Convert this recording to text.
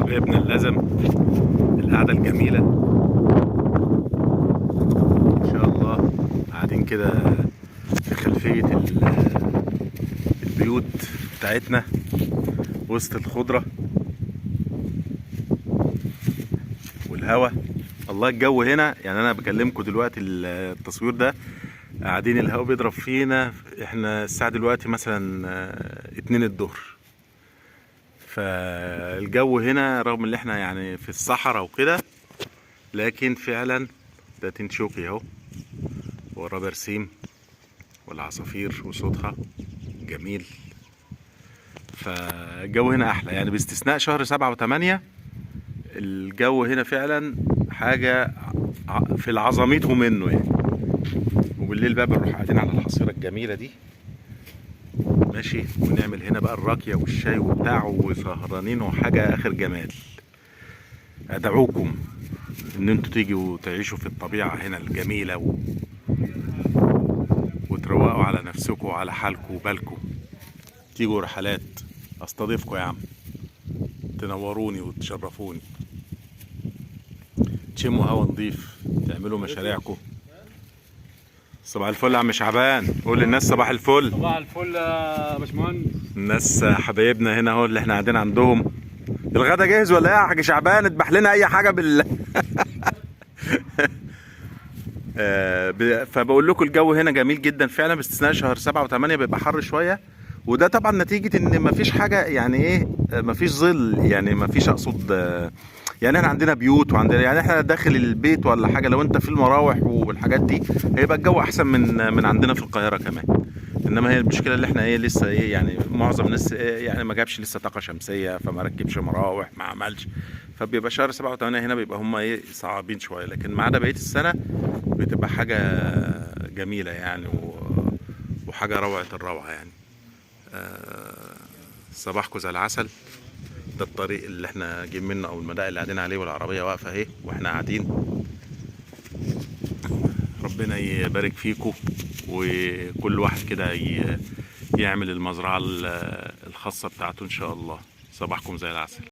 حبايبنا اللزم، القعدة الجميلة إن شاء الله. قاعدين كده في خلفية البيوت بتاعتنا وسط الخضرة والهواء. الله الجو هنا، يعني أنا بكلمكم دلوقتي التصوير ده قاعدين الهواء بيضرب فينا. احنا الساعة دلوقتي مثلا 2 الظهر، فالجو هنا رغم ان احنا يعني في الصحراء وكده، لكن فعلا ده تنشوقي اهو وراه برسيم والعصافير وصوتها جميل. فالجو هنا احلى يعني باستثناء شهر 7 و8. الجو هنا فعلا حاجة في العظميته منه يعني. وبالليل بقى بنروح قاعدين على الحصيرة الجميلة دي ماشي، ونعمل هنا بقى الراكية والشاي وبتاع وسهرانين وحاجة اخر جمال. ادعوكم ان انتوا تيجوا تعيشوا في الطبيعة هنا الجميلة وتروقوا على نفسكم وعلى حالكم وبالكم. تيجوا رحلات، استضيفكم يا عم، تنوروني وتشرفوني، تشموا هوا نضيف، تعملوا مشاريعكم. صباح الفل يا عم شعبان، قول للناس صباح الفل. صباح الفل يا باشمهندس. الناس حبايبنا هنا اهو اللي احنا قاعدين عندهم. الغدا جاهز ولا ايه يا حاج شعبان؟ اذبح لنا اي حاجه فبقول لكم الجو هنا جميل جدا فعلا باستثناء شهر 7 و8 بيبقى حر شويه. وده طبعا نتيجه ان مفيش حاجه يعني ايه، مفيش ظل، يعني مفيش اقصد يعني احنا عندنا بيوت وعندنا يعني احنا داخل البيت ولا حاجه، لو انت في المراوح والحاجات دي هيبقى الجو احسن من عندنا في القاهره كمان. انما هي المشكله اللي احنا ايه لسه ايه يعني معظم الناس يعني ما جابش لسه طاقه شمسيه، فما ركبش مراوح، ما عملش. فبيبقى شهر 7 و8 هنا بيبقى هم ايه صعبين شويه، لكن ما عدا بقيه السنه بتبقى حاجه جميله يعني وحاجه روعه الروعه يعني. صباحكم زي العسل. ده الطريق اللي احنا جايين منه او المداء اللي قاعدين عليه، والعربيه واقفه اهي واحنا قاعدين. ربنا يبارك فيكم، وكل واحد كده يعمل المزرعه الخاصه بتاعته ان شاء الله. صباحكم زي العسل.